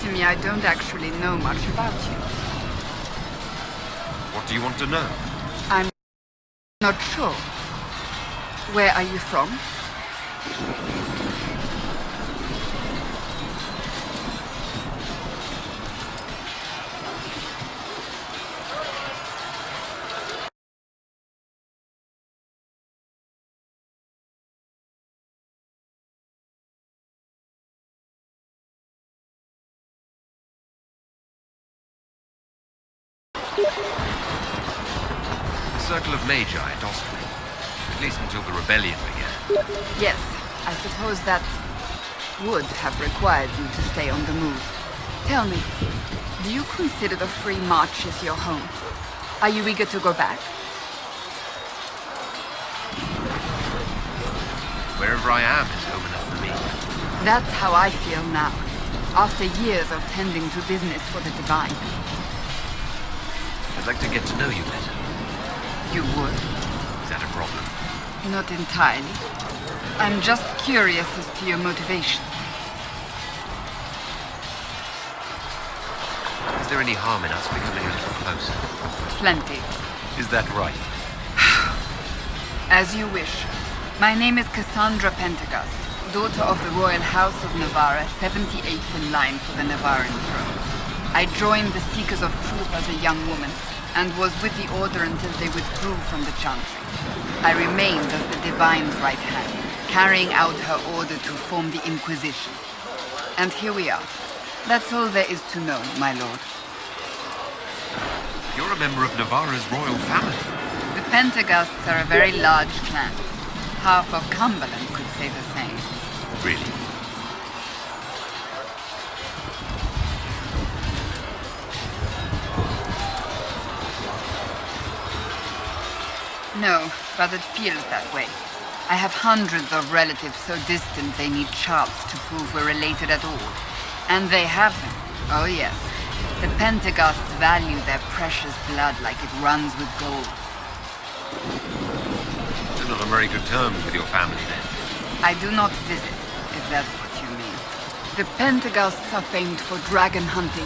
to me I don't actually know much about you. What do you want to know? I'm not sure. Where are you from? The Circle of Magi at Osprey. At least until the rebellion began. Yes, I suppose that would have required you to stay on the move. Tell me, do you consider the Free March as your home? Are you eager to go back? Wherever I am is home enough for me. That's how I feel now, after years of tending to business for the Divine. I'd like to get to know you better. You would? Is that a problem? Not entirely. I'm just curious as to your motivation. Is there any harm in us becoming a little closer? Plenty. Is that right? As you wish. My name is Cassandra Pentecost, daughter of the Royal House of Navarre, 78th in line for the Navarran throne. I joined the Seekers of Truth as a young woman, and was with the Order until they withdrew from the Chantry. I remained as the Divine's right hand, carrying out her order to form the Inquisition. And here we are. That's all there is to know, my lord. You're a member of Navarre's royal family. The Pentecosts are a very large clan. Half of Cumberland could say the same. Really? No, but it feels that way. I have hundreds of relatives so distant they need charts to prove we're related at all. And they have them. Oh yes. The Pentecosts value their precious blood like it runs with gold. You're not on very good terms with your family then. I do not visit, if that's what you mean. The Pentecosts are famed for dragon hunting,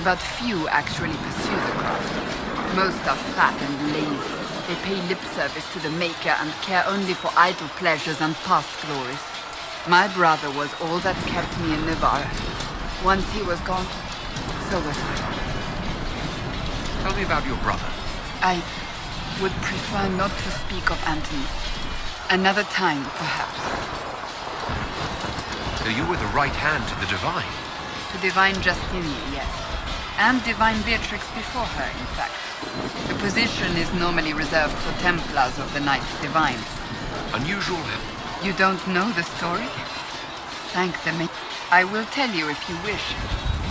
but few actually pursue the craft. Most are fat and lazy. They pay lip service to the Maker and care only for idle pleasures and past glories. My brother was all that kept me in Navarre. Once he was gone, so was I. Tell me about your brother. I would prefer not to speak of Anthony. Another time, perhaps. So you were the right hand to the Divine? To Divine Justinia, yes. And Divine Beatrix before her, in fact. The position is normally reserved for Templars of the Knights Divine. Unusual. You don't know the story? Thank the Maker. I will tell you if you wish,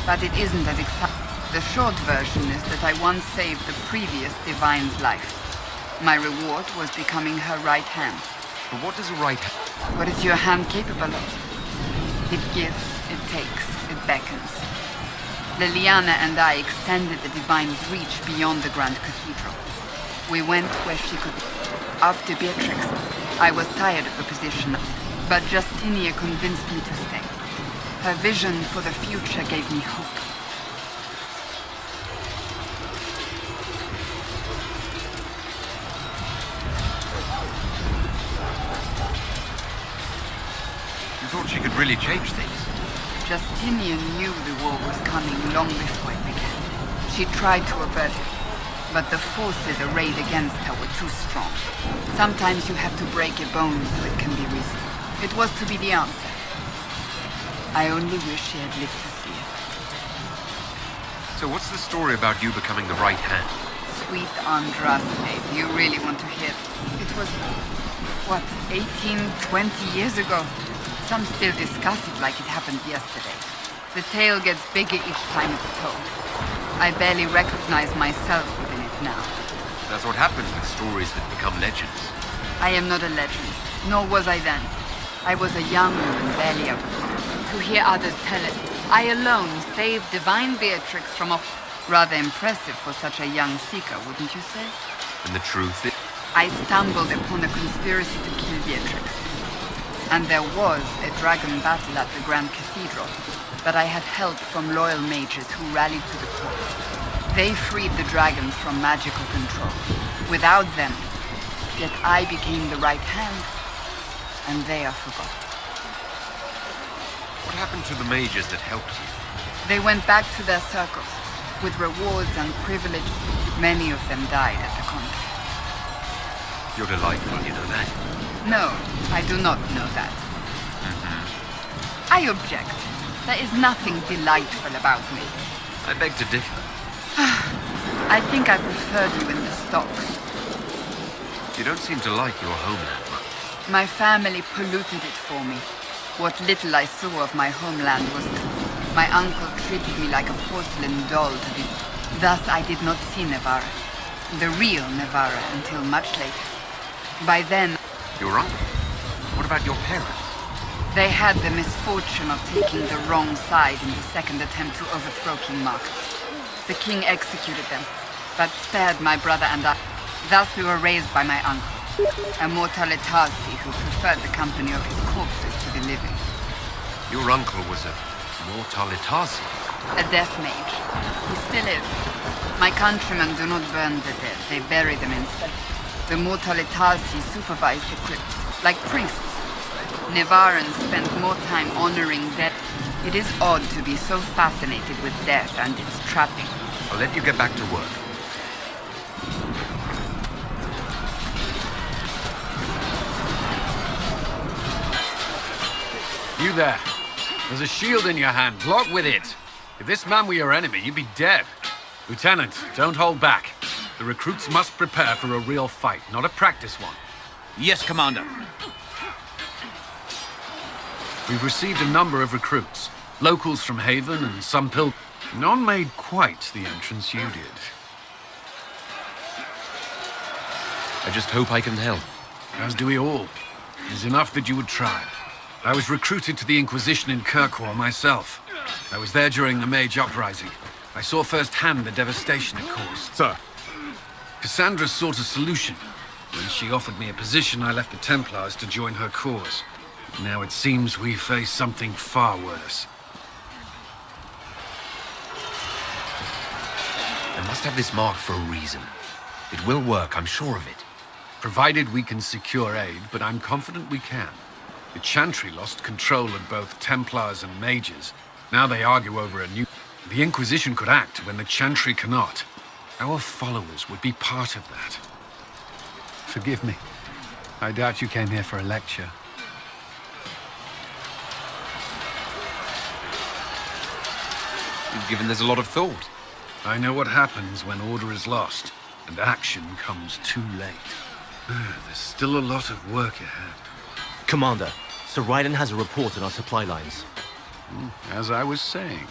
but it isn't as exciting. The short version is that I once saved the previous Divine's life. My reward was becoming her right hand. But what does a right hand... What is your hand capable of? It gives, it takes, it beckons. Liliana and I extended the Divine's reach beyond the Grand Cathedral. We went where she could... After Beatrix, I was tired of the position, but Justinia convinced me to stay. Her vision for the future gave me hope. You thought she could really change things? Justinian knew the war was coming long before it began. She tried to avert it, but the forces arrayed against her were too strong. Sometimes you have to break a bone so it can be risen. It was to be the answer. I only wish she had lived to see it. So what's the story about you becoming the right hand? Sweet Andraste, do you really want to hear? It was, what, 18, 20 years ago? Some still discuss it like it happened yesterday. The tale gets bigger each time it's told. I barely recognize myself within it now. That's what happens with stories that become legends. I am not a legend, nor was I then. I was a young woman barely out of home. To hear others tell it, I alone saved Divine Beatrix from a... Rather impressive for such a young seeker, wouldn't you say? And the truth is... I stumbled upon a conspiracy to kill Beatrix. and there was a dragon battle at the Grand Cathedral, but I had help from loyal mages who rallied to the cause. They freed the dragons from magical control. Without them, yet I became the right hand, and they are forgotten. What happened to the mages that helped you? They went back to their circles, with rewards and privilege. Many of them died at the conflict. You're delightful, you know that? No, I do not know that. I object. There is nothing delightful about me. I beg to differ. I think I preferred you in the stocks. You don't seem to like your homeland much. My family polluted it for me. What little I saw of my homeland was my uncle treated me like a porcelain doll to be. Thus I did not see Navarra, the real Navarra, until much later. By then, Your uncle? What about your parents? they had the misfortune of taking the wrong side in the second attempt to overthrow King Marcus. The king executed them, but spared my brother and I. Thus we were raised by my uncle, a mortalitasi who preferred the company of his corpses to the living. Your uncle was a mortalitasi. A death mage. He still is. My countrymen do not burn the dead, they bury them instead. The mortalitasi supervise the crypts, like priests. Nevarans spend more time honoring death. It is odd to be so fascinated with death and its trapping. I'll let you get back to work. You there. There's a shield in your hand. Block with it. If this man were your enemy, you'd be dead. Lieutenant, don't hold back. The recruits must prepare for a real fight, not a practice one. Yes, Commander. We've received a number of recruits. Locals from Haven and some None made quite the entrance you did. I just hope I can help. As do we all. It is enough that you would try. I was recruited to the Inquisition in Kirkwall myself. I was there during the Mage Uprising. I saw firsthand the devastation it caused. Sir. Cassandra sought a solution. When she offered me a position, I left the Templars to join her cause. Now it seems we face something far worse. I must have this mark for a reason. It will work, I'm sure of it. Provided we can secure aid, but I'm confident we can. The Chantry lost control of both Templars and Mages. Now they argue over a new... The Inquisition could act when the Chantry cannot. Our followers would be part of that. Forgive me. I doubt you came here for a lecture. You've given this a lot of thought. I know what happens when order is lost, and action comes too late. There's still a lot of work ahead. Commander, Sir Raiden has a report on our supply lines. As I was saying.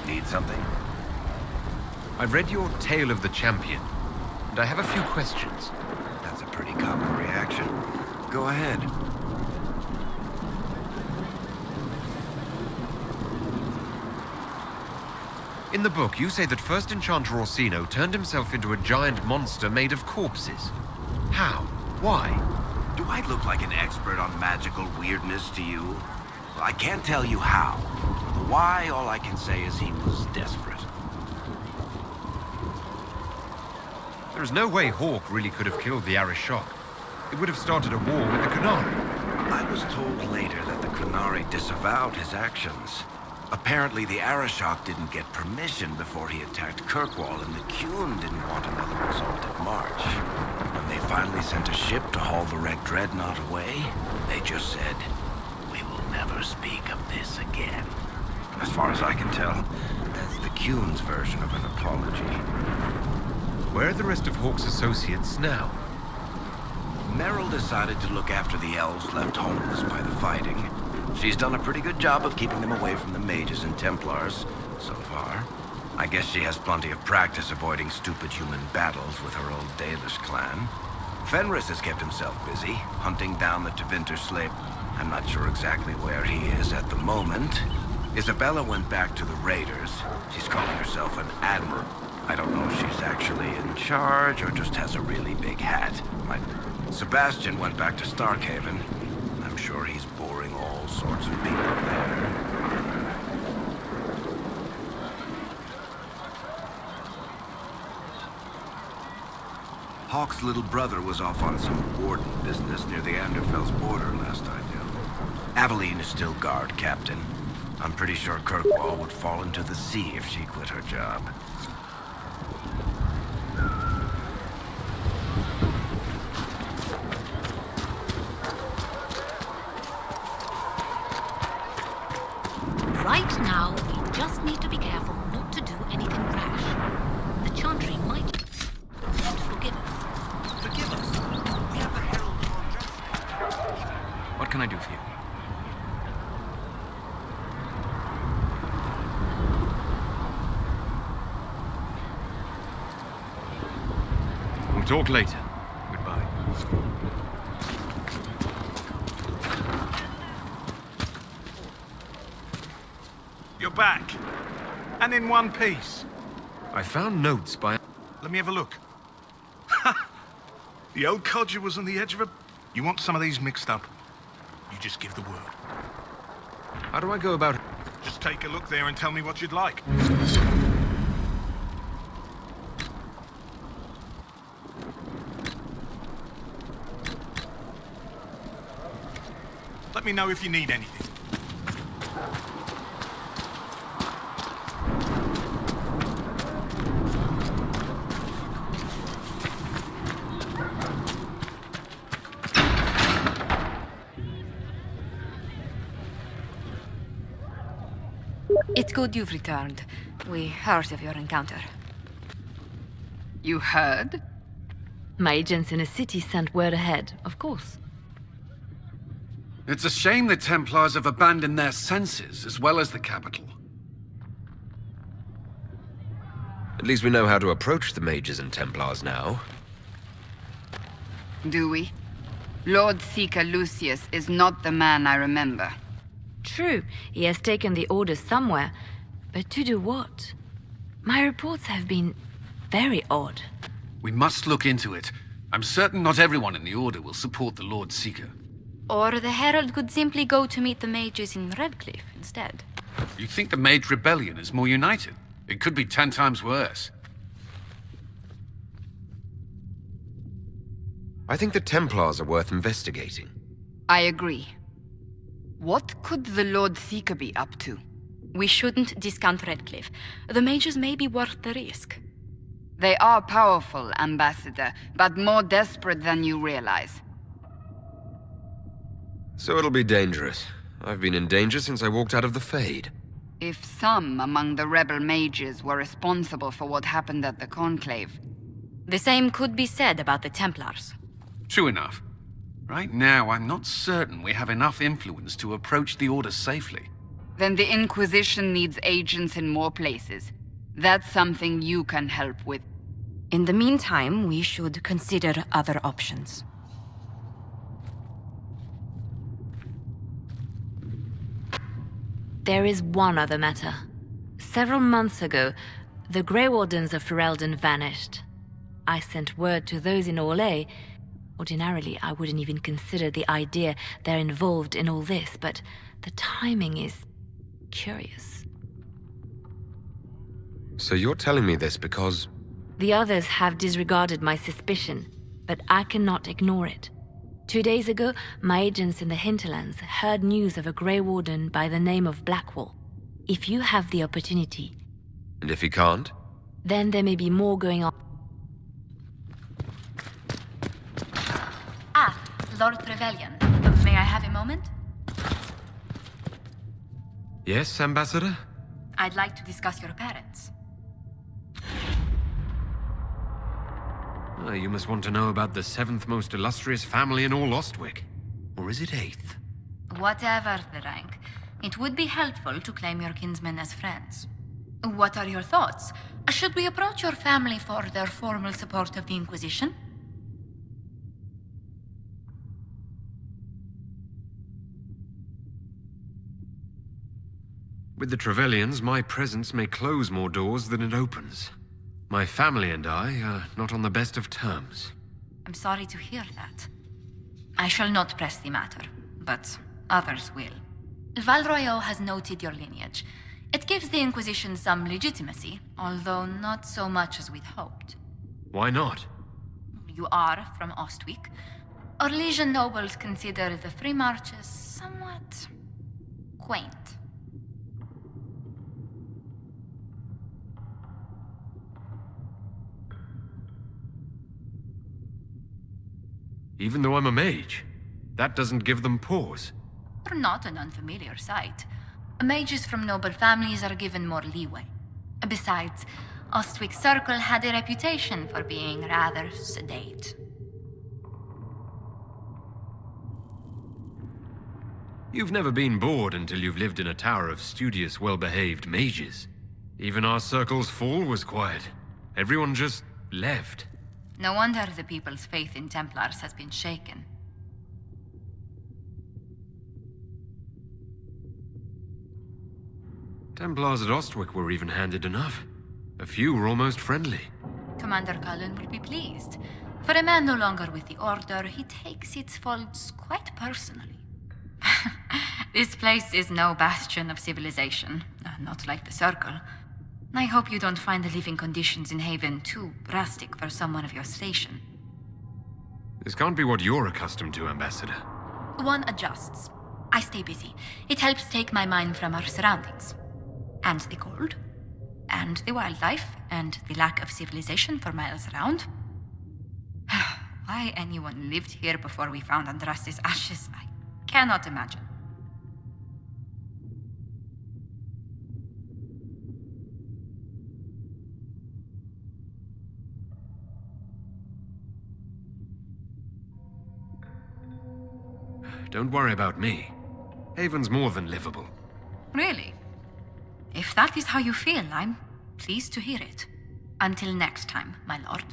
Need something? I've read your Tale of the Champion, and I have a few questions. That's a pretty common reaction. Go ahead. In the book, you say that First Enchanter Orsino turned himself into a giant monster made of corpses. How? Why? Do I look like an expert on magical weirdness to you? Well, I can't tell you how. The why, all I can say is he was desperate. There is no way Hawk really could have killed the Arishok. It would have started a war with the Qunari. I was told later that the Qunari disavowed his actions. Apparently, the Arishok didn't get permission before he attacked Kirkwall, and the Qun didn't want another exalted march. When they finally sent a ship to haul the wrecked dreadnought away, they just said, "We will never speak of this again." As far as I can tell, that's the Qun's version of an apology. Where are the rest of Hawk's associates now? Merrill decided to look after the elves left homeless by the fighting. She's done a pretty good job of keeping them away from the mages and Templars, so far. I guess she has plenty of practice avoiding stupid human battles with her old Dalish clan. Fenris has kept himself busy, hunting down the Tevinter slave. I'm not sure exactly where he is at the moment. Isabella went back to the Raiders. She's calling herself an admiral. I don't know if she's actually in charge or just has a really big hat. Sebastian went back to Starkhaven. I'm sure he's boring all sorts of people there. Hawk's little brother was off on some warden business near the Anderfell's border last I knew. Aveline is still guard captain. I'm pretty sure Kirkwall would fall into the sea if she quit her job. Right now, we just need to be careful not to do anything rash. The Chantry might not forgive us. Forgive us. We have the Herald of our justice. What can I do for you? We'll talk later. Goodbye. You're back. And in one piece. I found notes by... Let me have a look. The old codger was on the edge of a... You want some of these mixed up? You just give the word. How do I go about... Just take a look there and tell me what you'd like. Let me know if you need anything. It's good you've returned. We heard of your encounter. You heard? My agents in the city sent word ahead, of course. It's a shame the Templars have abandoned their senses, as well as the capital. At least we know how to approach the mages and Templars now. Do we? Lord Seeker Lucius is not the man I remember. True, he has taken the orders somewhere, but to do what? My reports have been very odd. We must look into it. I'm certain not everyone in the Order will support the Lord Seeker. Or the Herald could simply go to meet the mages in Redcliffe instead. You think the Mage Rebellion is more united? It could be 10 times worse. I think the Templars are worth investigating. I agree. What could the Lord Seeker be up to? We shouldn't discount Redcliffe. The mages may be worth the risk. They are powerful, Ambassador, but more desperate than you realize. So it'll be dangerous. I've been in danger since I walked out of the Fade. If some among the rebel mages were responsible for what happened at the Conclave, The same could be said about the Templars. True enough. Right now, I'm not certain we have enough influence to approach the Order safely. Then the Inquisition needs agents in more places. That's something you can help with. In the meantime, we should consider other options. There is one other matter. Several months ago, the Grey Wardens of Ferelden vanished. I sent word to those in Orlais. Ordinarily, I wouldn't even consider the idea they're involved in all this, but the timing is curious. So you're telling me this because... The others have disregarded my suspicion, but I cannot ignore it. 2 days ago, my agents in the hinterlands heard news of a Grey Warden by the name of Blackwall. If you have the opportunity... And if he can't? Then there may be more going on. Ah, Lord Trevelyan. May I have a moment? Yes, Ambassador? I'd like to discuss your parents. You must want to know about the 7th most illustrious family in all Ostwick. Or is it 8th? Whatever the rank, it would be helpful to claim your kinsmen as friends. What are your thoughts? Should we approach your family for their formal support of the Inquisition? With the Trevelyans, my presence may close more doors than it opens. My family and I are not on the best of terms. I'm sorry to hear that. I shall not press the matter, but others will. Val Royeaux has noted your lineage. It gives the Inquisition some legitimacy, although not so much as we'd hoped. Why not? You are from Ostwick. Orlesian nobles consider the Free Marches somewhat quaint. Even though I'm a mage, that doesn't give them pause. You're not an unfamiliar sight. Mages from noble families are given more leeway. Besides, Ostwick Circle had a reputation for being rather sedate. You've never been bored until you've lived in a tower of studious, well-behaved mages. Even our circle's fall was quiet. Everyone just left. No wonder the people's faith in Templars has been shaken. Templars at Ostwick were even-handed enough. A few were almost friendly. Commander Cullen will be pleased. For a man no longer with the Order, he takes its faults quite personally. This place is no bastion of civilization, not like the Circle. I hope you don't find the living conditions in Haven too drastic for someone of your station. This can't be what you're accustomed to, Ambassador. One adjusts. I stay busy. It helps take my mind from our surroundings. And the cold. And the wildlife. And the lack of civilization for miles around. Why anyone lived here before we found Andraste's ashes, I cannot imagine. Don't worry about me. Haven's more than livable. Really? If that is how you feel, I'm pleased to hear it. Until next time, my lord.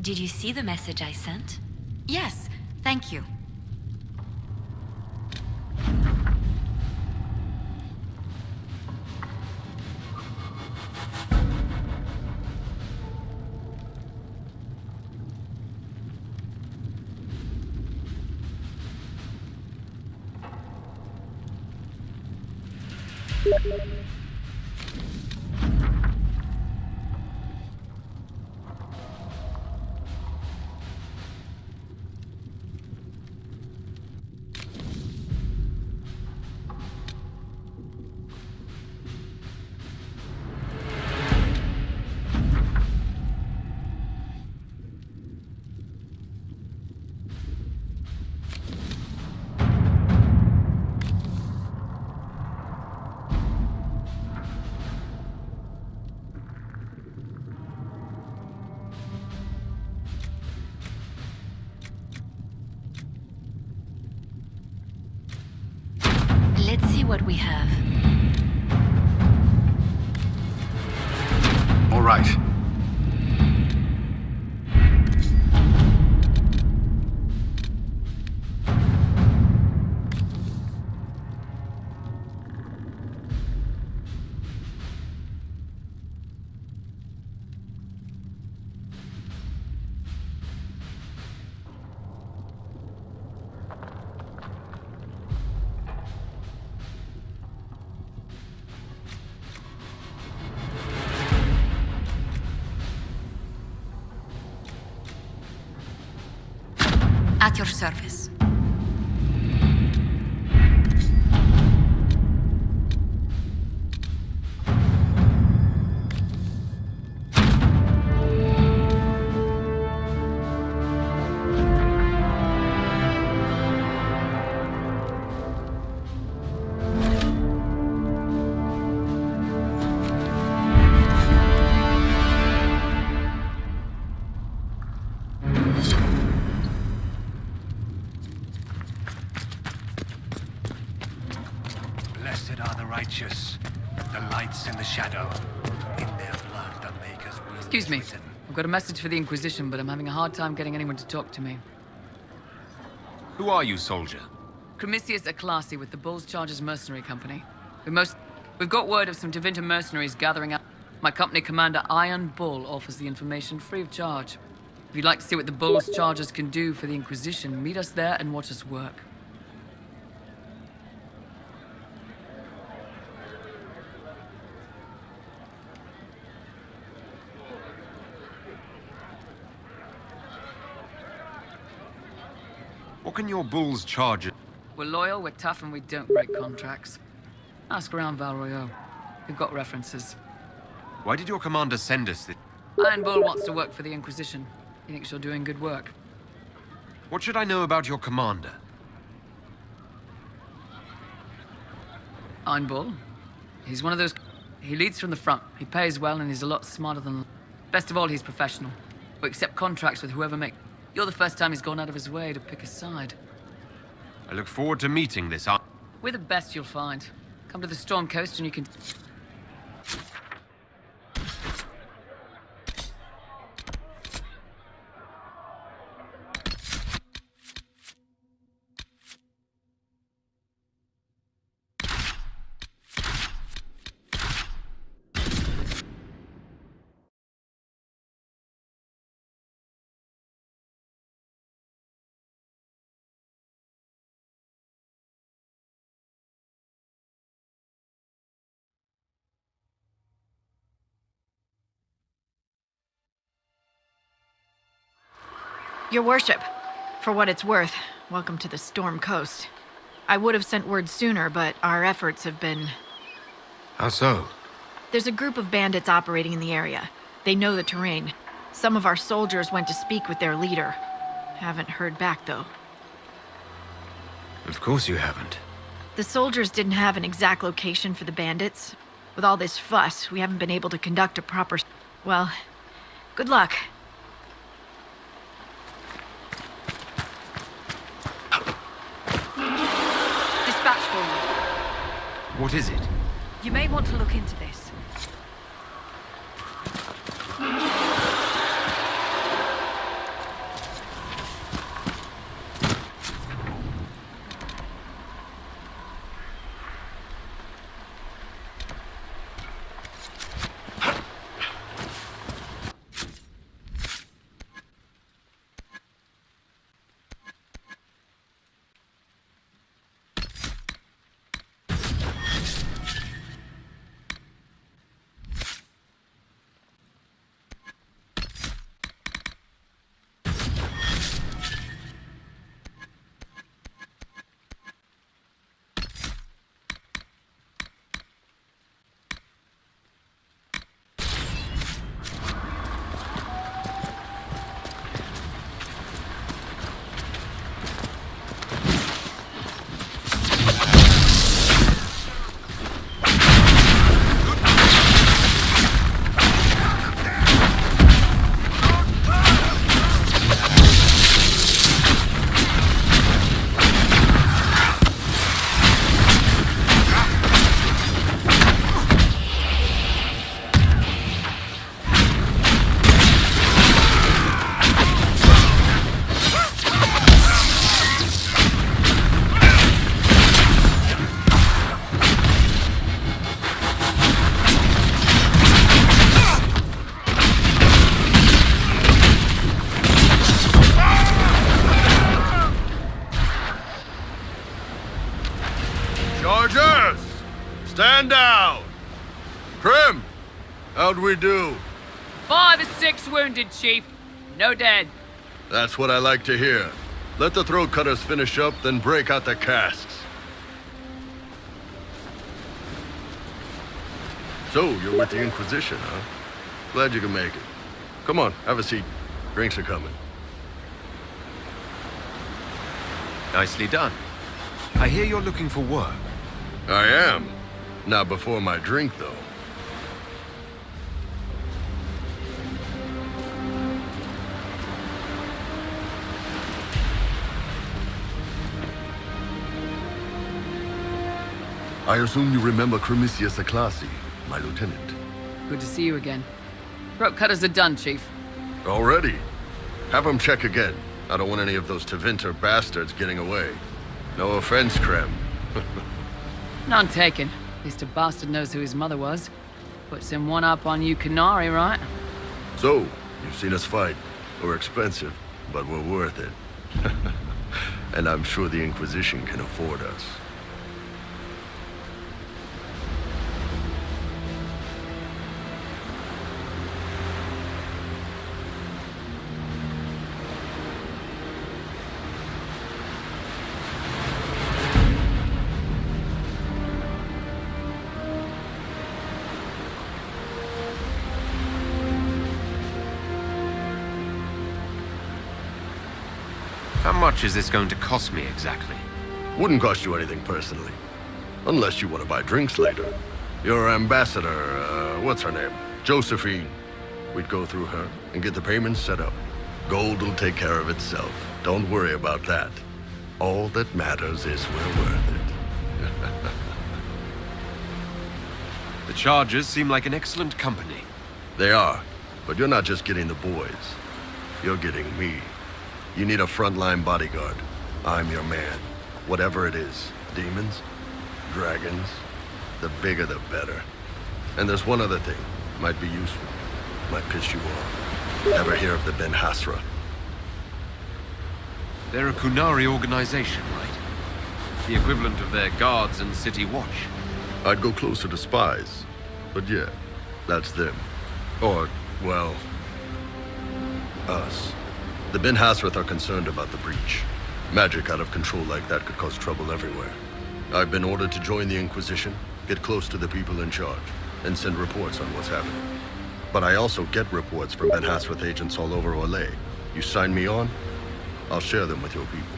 Did you see the message I sent? Yes, thank you. what we have. All right. At your service. Blessed are the righteous, the lights in the shadow. In their blood the Maker's will Excuse is me. written. I've got a message for the Inquisition, but I'm having a hard time getting anyone to talk to me. Who are you, soldier? Cremisius Aclasi with the Bull's Chargers Mercenary Company. We've got word of some Tevinter mercenaries gathering up. My company commander, Iron Bull, offers the information free of charge. If you'd like to see what the Bull's Chargers can do for the Inquisition, meet us there and watch us work. What can your bulls charge? We're loyal, we're tough, and we don't break contracts. Ask around Valroyo. We've got references. Why did your commander send us this? Iron Bull wants to work for the Inquisition. He thinks you're doing good work. What should I know about your commander? Iron Bull? He's one of those... He leads from the front. He pays well, and he's a lot smarter than... Best of all, he's professional. We accept contracts with whoever makes... You're the first time he's gone out of his way to pick a side. I look forward to meeting this. We're the best you'll find. Come to the Storm Coast and you can... Your worship, for what it's worth, welcome to the Storm Coast. I would have sent word sooner, but our efforts have been... How so? There's a group of bandits operating in the area. They know the terrain. Some of our soldiers went to speak with their leader. Haven't heard back, though. Of course you haven't. The soldiers didn't have an exact location for the bandits. With all this fuss, we haven't been able to conduct a proper... Well, good luck. Dispatch for you. What is it? You may want to look into this. Stand down! Prim! How'd we do? 5 or 6 wounded, Chief. No dead. That's what I like to hear. Let the throat cutters finish up, then break out the casks. So, you're with the Inquisition, huh? Glad you can make it. Come on, have a seat. Drinks are coming. Nicely done. I hear you're looking for work. I am. Not before my drink, though. I assume you remember Cremisius Aclassi, my lieutenant. Good to see you again. Throat cutters are done, Chief. Already? Have them check again. I don't want any of those Tevinter bastards getting away. No offense, Krem. None taken. At least a bastard knows who his mother was. Puts him one up on you Canary, right? So, you've seen us fight. We're expensive, but we're worth it. And I'm sure the Inquisition can afford us. How much is this going to cost me exactly? Wouldn't cost you anything personally. Unless you want to buy drinks later. Your ambassador, what's her name? Josephine. We'd go through her and get the payments set up. Gold will take care of itself. Don't worry about that. All that matters is we're worth it. The Chargers seem like an excellent company. They are, but you're not just getting the boys. You're getting me. You need a frontline bodyguard. I'm your man. Whatever it is. Demons? Dragons? The bigger the better. And there's one other thing. Might be useful. Might piss you off. Ever hear of the Ben Hasra? They're a Kunari organization, right? The equivalent of their guards and city watch. I'd go closer to spies. But yeah, that's them. Or, well, us. The Ben Hasrath are concerned about the breach. Magic out of control like that could cause trouble everywhere. I've been ordered to join the Inquisition, get close to the people in charge, and send reports on what's happening. But I also get reports from Ben Hasrath agents all over Orlais. You sign me on, I'll share them with your people.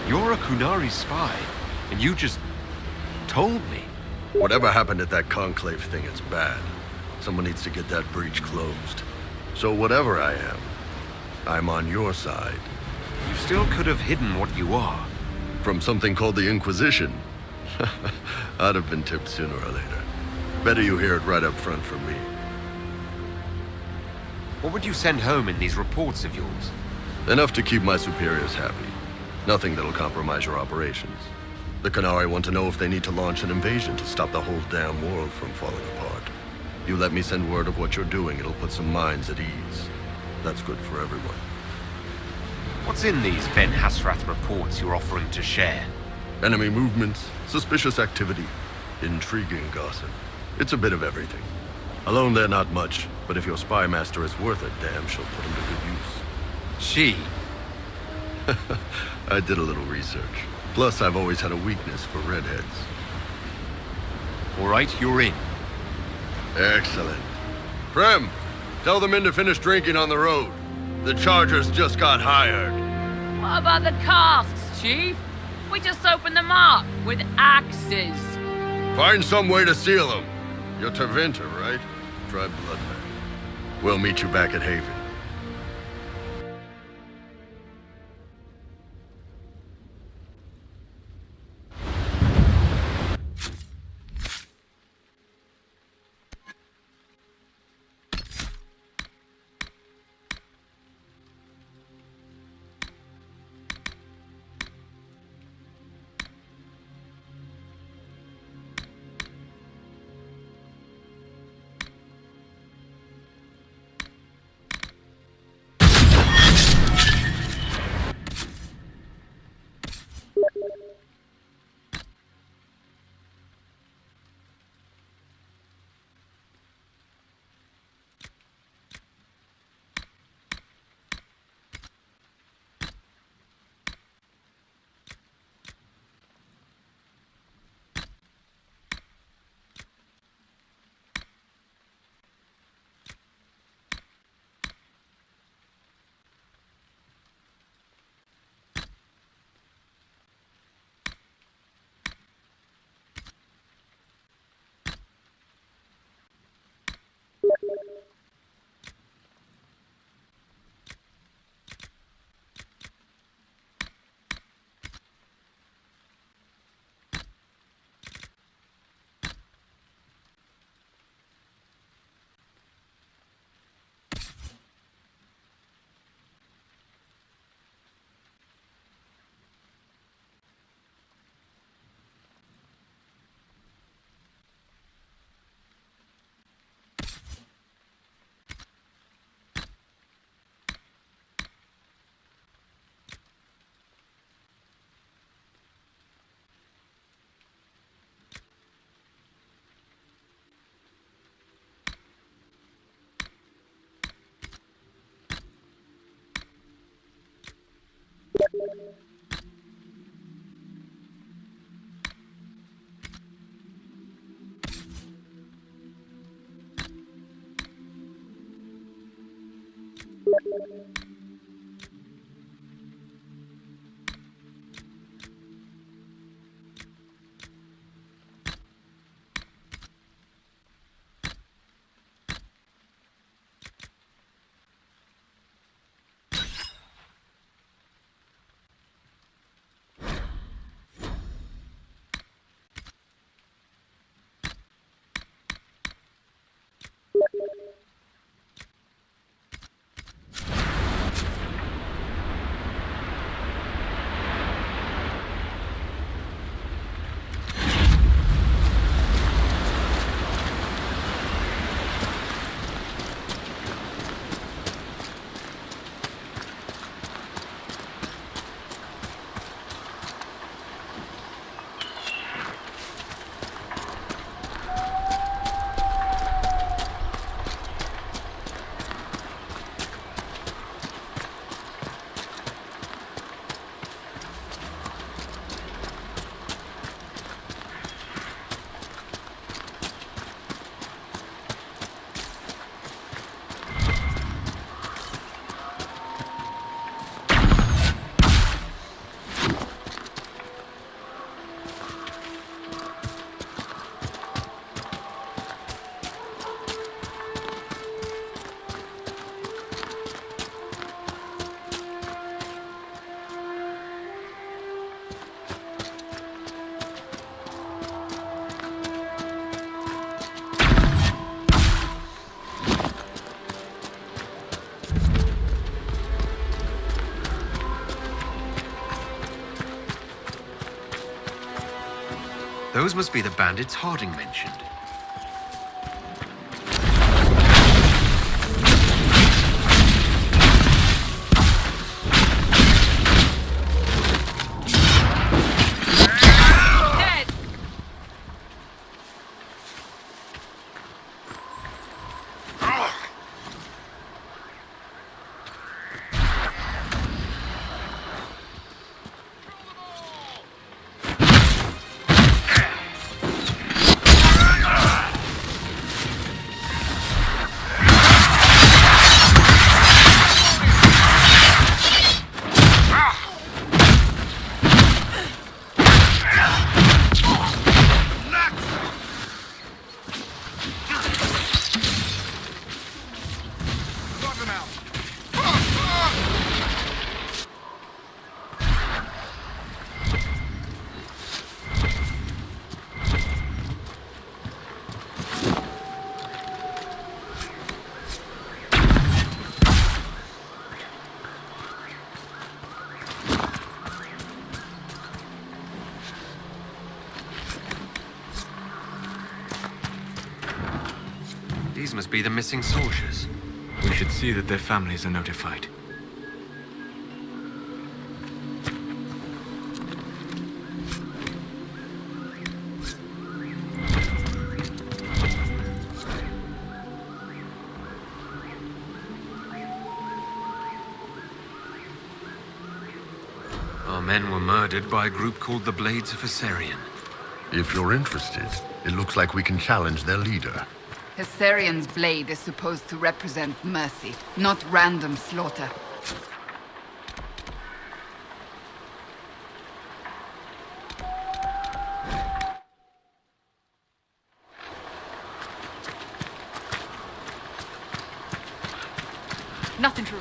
You're a Kunari spy, and you just told me. Whatever happened at that conclave thing is bad. Someone needs to get that breach closed. So whatever I am, I'm on your side. You still could have hidden what you are. From something called the Inquisition. I'd have been tipped sooner or later. Better you hear it right up front from me. What would you send home in these reports of yours? Enough to keep my superiors happy. Nothing that'll compromise your operations. The Canari want to know if they need to launch an invasion to stop the whole damn world from falling apart. You let me send word of what you're doing, it'll put some minds at ease. That's good for everyone. What's in these Ben Hasrath reports you're offering to share? Enemy movements, suspicious activity, intriguing gossip. It's a bit of everything. Alone they're not much, but if your spy master is worth a damn, she'll put him to good use. She? I did a little research. Plus, I've always had a weakness for redheads. All right, you're in. Excellent. Prem, tell the men to finish drinking on the road. The Chargers just got hired. What about the casks, Chief? We just opened them up with axes. Find some way to seal them. You're Tevinter, right? Try Bloodman. We'll meet you back at Haven. Those must be the bandits Harding mentioned. These must be the missing soldiers. We should see that their families are notified. Our men were murdered by a group called the Blades of Hessarian. If you're interested, it looks like we can challenge their leader. Hessarian's blade is supposed to represent mercy, not random slaughter. Nothing true.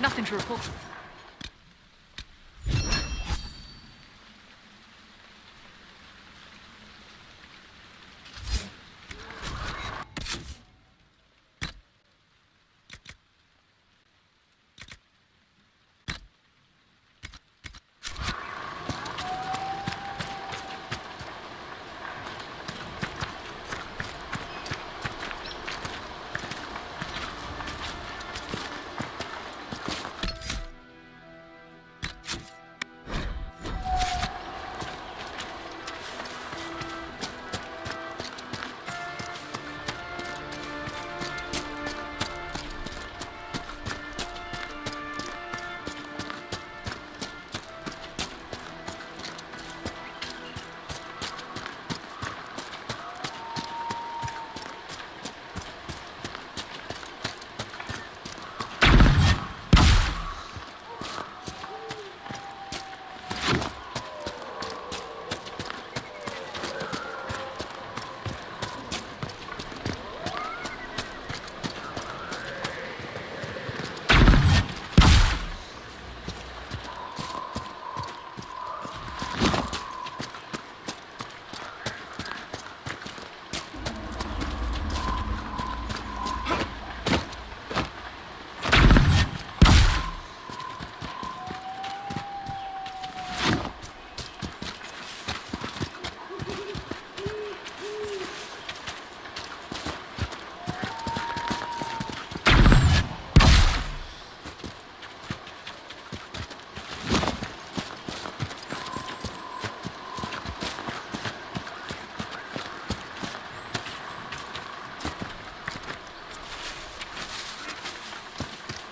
Nothing to report.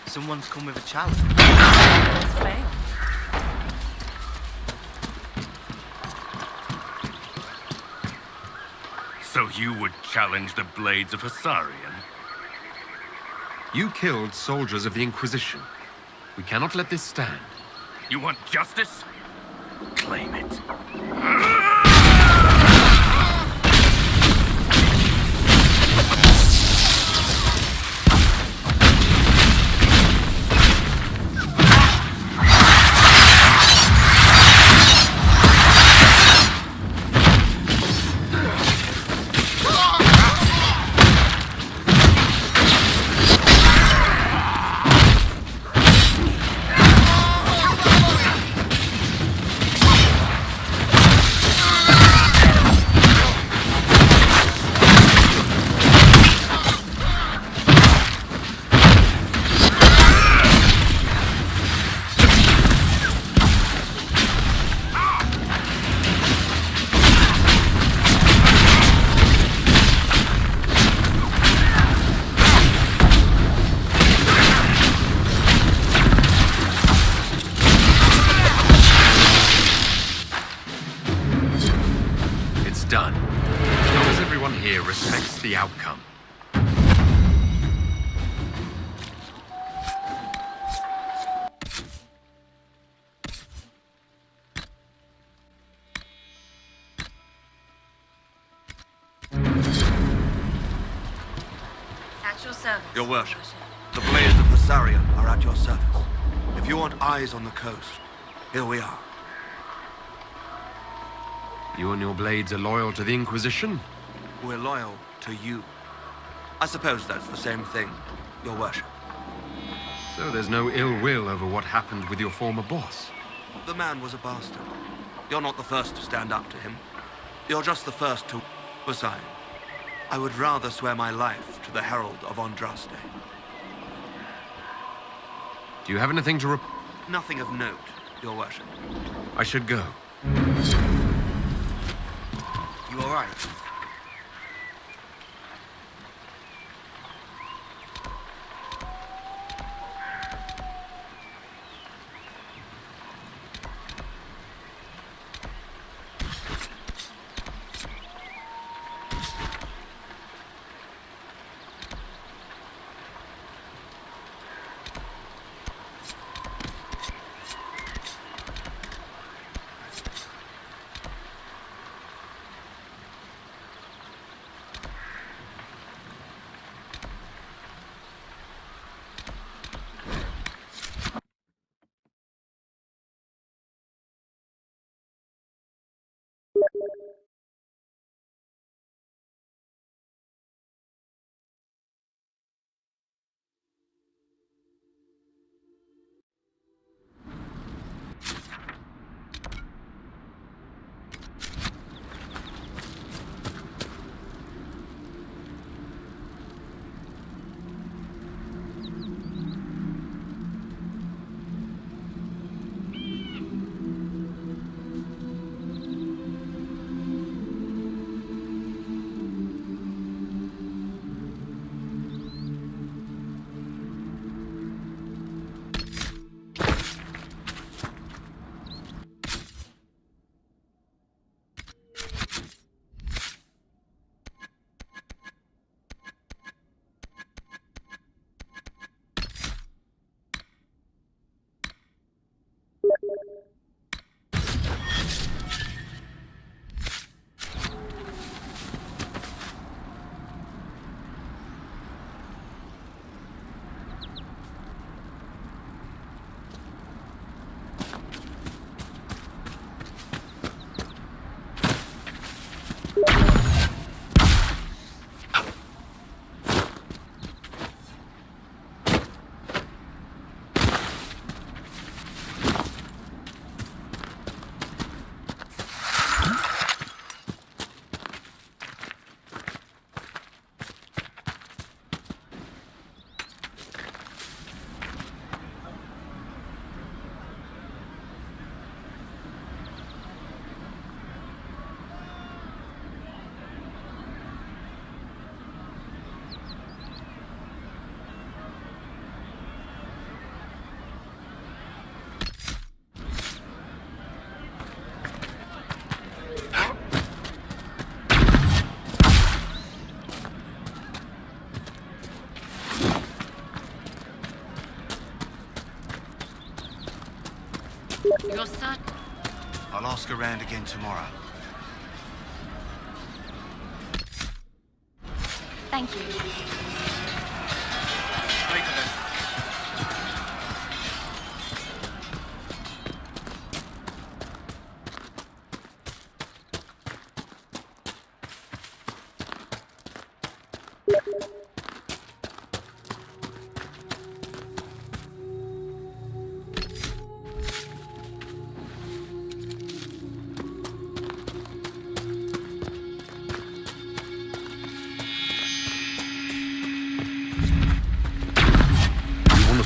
Someone's come with a challenge. It's failed. So you would challenge the blades of Hasarian? You killed soldiers of the Inquisition. We cannot let this stand. You want justice? Claim it. Done. As long as everyone here respects the outcome. At your service. Your worship, the blades of Hasarian are at your service. If you want eyes on the coast, here we are. You and your blades are loyal to the Inquisition? We're loyal to you. I suppose that's the same thing, your worship. So there's no ill will over what happened with your former boss? The man was a bastard. You're not the first to stand up to him. You're just the first to resign. I would rather swear my life to the Herald of Andraste. Do you have anything to Nothing of note, your worship. I should go. You all right? You're certain? I'll ask around again tomorrow. Thank you. Later then.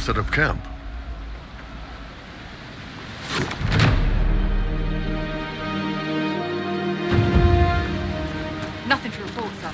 Set up camp. Nothing to report, sir.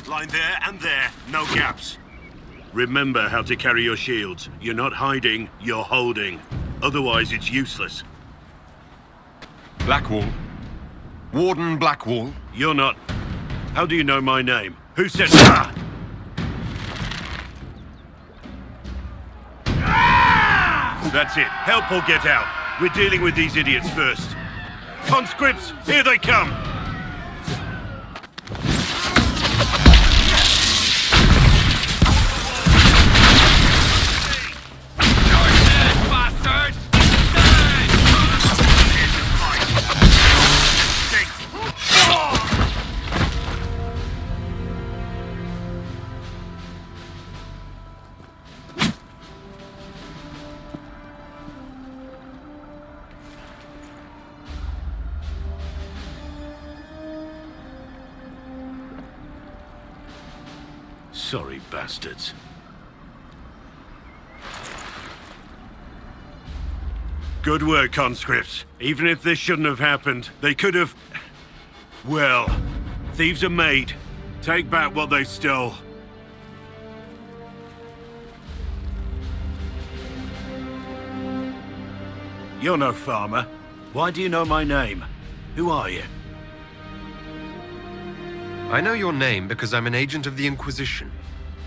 Line there and there, no gaps. Remember how to carry your shields. You're not hiding, you're holding. Otherwise, it's useless. Blackwall. Warden Blackwall. You're not. How do you know my name? Who said that? That's it. Help or get out. We're dealing with these idiots first. Conscripts, here they come! Sorry, bastards. Good work, conscripts. Even if this shouldn't have happened, they could have... Well, thieves are made. Take back what they stole. You're no farmer. Why do you know my name? Who are you? I know your name because I'm an agent of the Inquisition.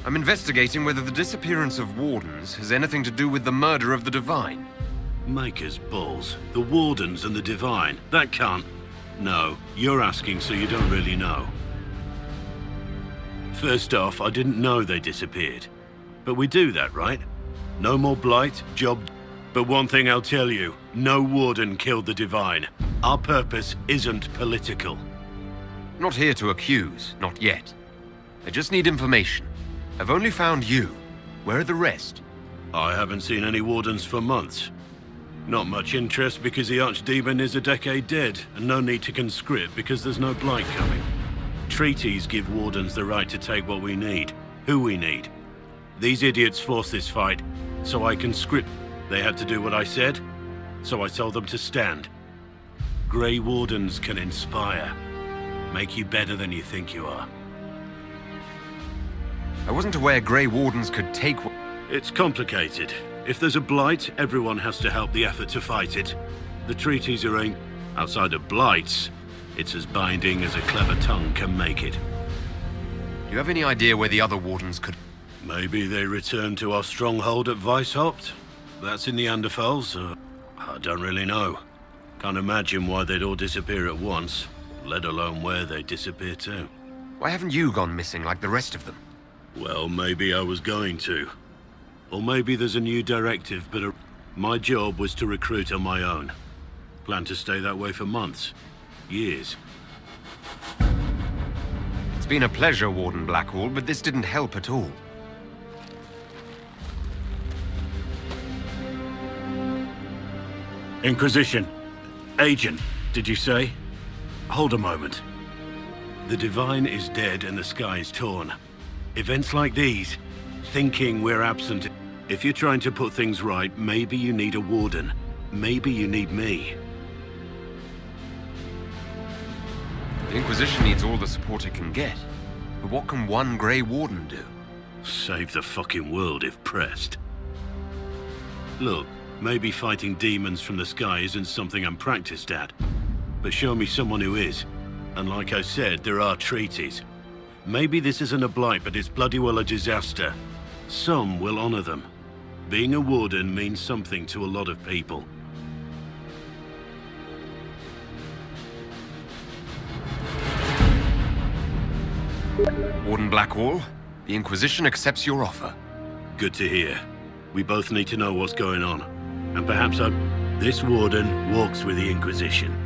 I'm investigating whether the disappearance of wardens has anything to do with the murder of the Divine. Maker's balls. The Wardens and the Divine. That can't... No, you're asking so you don't really know. First off, I didn't know they disappeared. But we do that, right? No more blight, job... But one thing I'll tell you, no Warden killed the Divine. Our purpose isn't political. Not here to accuse, not yet. I just need information. I've only found you. Where are the rest? I haven't seen any Wardens for months. Not much interest because the Archdemon is a decade dead, and no need to conscript because there's no blight coming. Treaties give wardens the right to take what we need, who we need. These idiots forced this fight, so I can script. They had to do what I said, so I told them to stand. Grey Wardens can inspire, make you better than you think you are. I wasn't aware Grey Wardens could take... It's complicated. If there's a blight, everyone has to help the effort to fight it. The treaties are aimed outside of blights. It's as binding as a clever tongue can make it. Do you have any idea where the other Wardens could... Maybe they return to our stronghold at Weishaupt? That's in the Anderfels? I don't really know. Can't imagine why they'd all disappear at once, let alone where they'd disappear to. Why haven't you gone missing like the rest of them? Well, maybe I was going to. Or maybe there's a new directive, but my job was to recruit on my own. Plan to stay that way for months. Years. It's been a pleasure, Warden Blackwall, but this didn't help at all. Inquisition. Agent, did you say? Hold a moment. The Divine is dead and the sky is torn. Events like these, thinking we're absent. If you're trying to put things right, maybe you need a warden. Maybe you need me. The Inquisition needs all the support it can get. But what can one Grey Warden do? Save the fucking world if pressed. Look, maybe fighting demons from the sky isn't something I'm practiced at. But show me someone who is. And like I said, there are treaties. Maybe this isn't a blight, but it's bloody well a disaster. Some will honor them. Being a warden means something to a lot of people. Warden Blackwall, the Inquisition accepts your offer. Good to hear. We both need to know what's going on. And perhaps this warden walks with the Inquisition.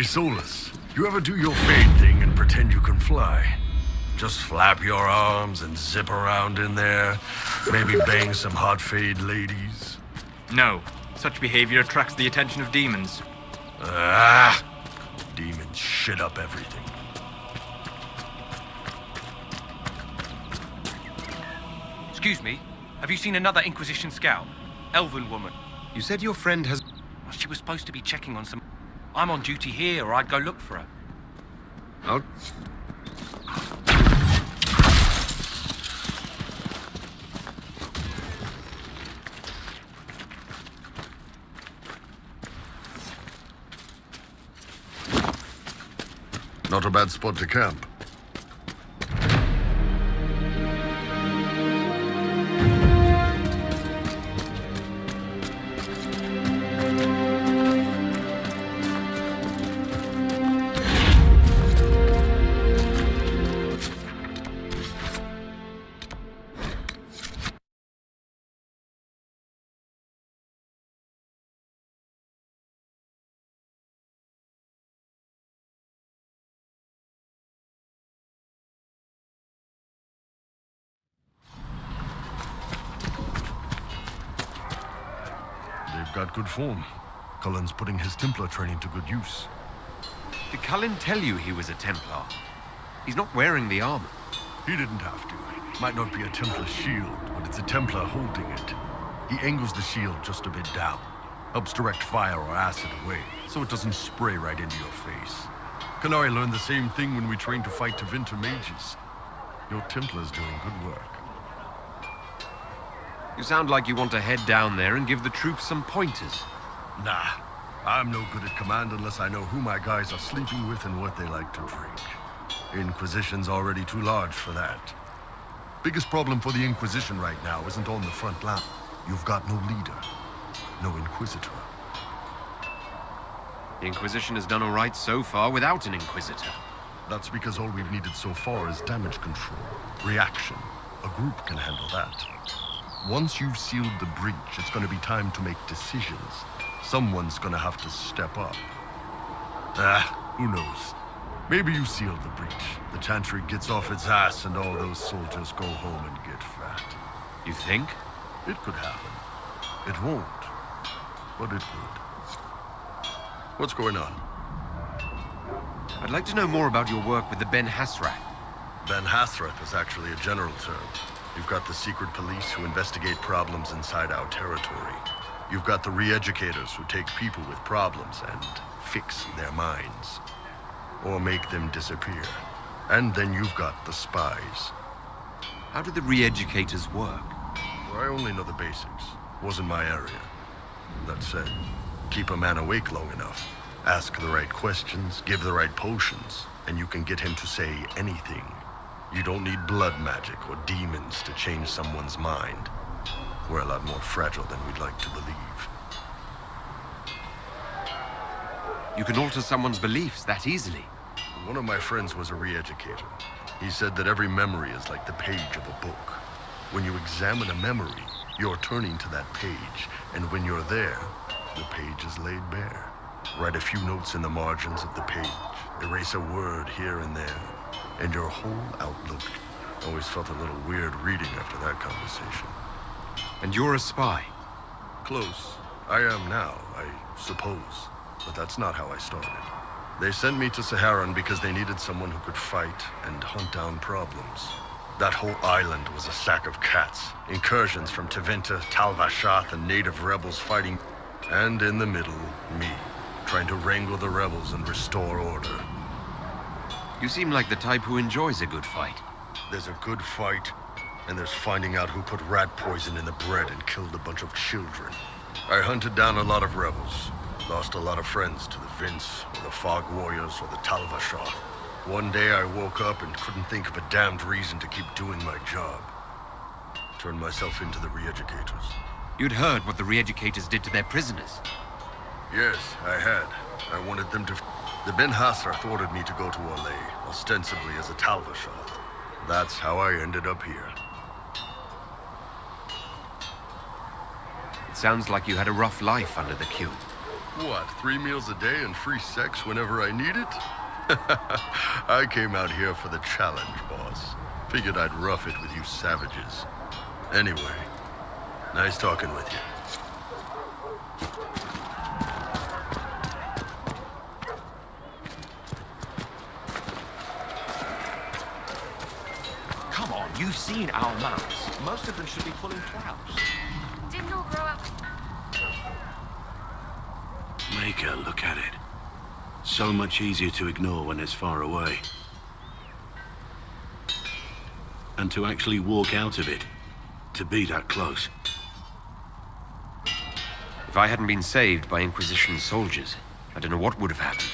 Solus, you ever do your fade thing and pretend you can fly? Just flap your arms and zip around in there. Maybe bang some hot fade ladies. No. Such behavior attracts the attention of demons. Ah! Demons shit up everything. Excuse me, have you seen another Inquisition scout? Elven woman. You said your friend has... Well, she was supposed to be checking on some... I'm on duty here, or I'd go look for her. I'll... Not a bad spot to camp. They've got good form. Cullen's putting his Templar training to good use. Did Cullen tell you he was a Templar? He's not wearing the armor. He didn't have to. Might not be a Templar shield, but it's a Templar holding it. He angles the shield just a bit down. Helps direct fire or acid away, so it doesn't spray right into your face. Canary learned the same thing when we trained to fight Tevinter mages. Your Templar's doing good work. You sound like you want to head down there and give the troops some pointers. Nah, I'm no good at command unless I know who my guys are sleeping with and what they like to drink. Inquisition's already too large for that. Biggest problem for the Inquisition right now isn't on the front line. You've got no leader, no Inquisitor. The Inquisition has done all right so far without an Inquisitor. That's because all we've needed so far is damage control, reaction. A group can handle that. Once you've sealed the breach, it's going to be time to make decisions. Someone's going to have to step up. Who knows? Maybe you sealed the breach. The Chantry gets off its ass and all those soldiers go home and get fat. You think? It could happen. It won't, but it could. What's going on? I'd like to know more about your work with the Ben Hasrath. Ben Hasrath is actually a general term. You've got the secret police who investigate problems inside our territory. You've got the re-educators who take people with problems and fix their minds. Or make them disappear. And then you've got the spies. How do the re-educators work? Well, I only know the basics. Wasn't my area. That said, keep a man awake long enough. Ask the right questions, give the right potions, and you can get him to say anything. You don't need blood magic or demons to change someone's mind. We're a lot more fragile than we'd like to believe. You can alter someone's beliefs that easily. One of my friends was a re-educator. He said that every memory is like the page of a book. When you examine a memory, you're turning to that page, and when you're there, the page is laid bare. Write a few notes in the margins of the page, erase a word here and there, and your whole outlook. Always felt a little weird reading after that conversation. And you're a spy? Close. I am now, I suppose. But that's not how I started. They sent me to Saharan because they needed someone who could fight and hunt down problems. That whole island was a sack of cats. Incursions from Tevinter, Tal-Vashath, and native rebels fighting. And in the middle, me, trying to wrangle the rebels and restore order. You seem like the type who enjoys a good fight. There's a good fight, and there's finding out who put rat poison in the bread and killed a bunch of children. I hunted down a lot of rebels. Lost a lot of friends to the Vince, or the Fog Warriors, or the Tal-Vashath. One day I woke up and couldn't think of a damned reason to keep doing my job. Turned myself into the re-educators. You'd heard what the re-educators did to their prisoners. Yes, I had. I wanted them to... The Ben Hasrath ordered me to go to Orlais, ostensibly as a Tal-Vashath. That's how I ended up here. It sounds like you had a rough life under the Q. What, 3 meals a day and free sex whenever I need it? I came out here for the challenge, boss. Figured I'd rough it with you savages. Anyway, nice talking with you. Come on, you've seen our mounts. Most of them should be pulling plows. Didn't all grow up. Make her look at it. So much easier to ignore when it's far away. And to actually walk out of it. To be that close. If I hadn't been saved by Inquisition soldiers, I don't know what would have happened.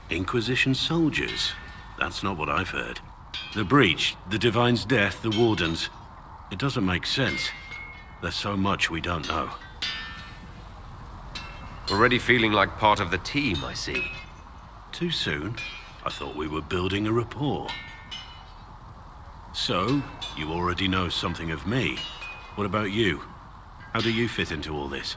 Inquisition soldiers? That's not what I've heard. The breach, the Divine's death, the Wardens. It doesn't make sense. There's so much we don't know. Already feeling like part of the team, I see. Too soon? I thought we were building a rapport. So, you already know something of me. What about you? How do you fit into all this?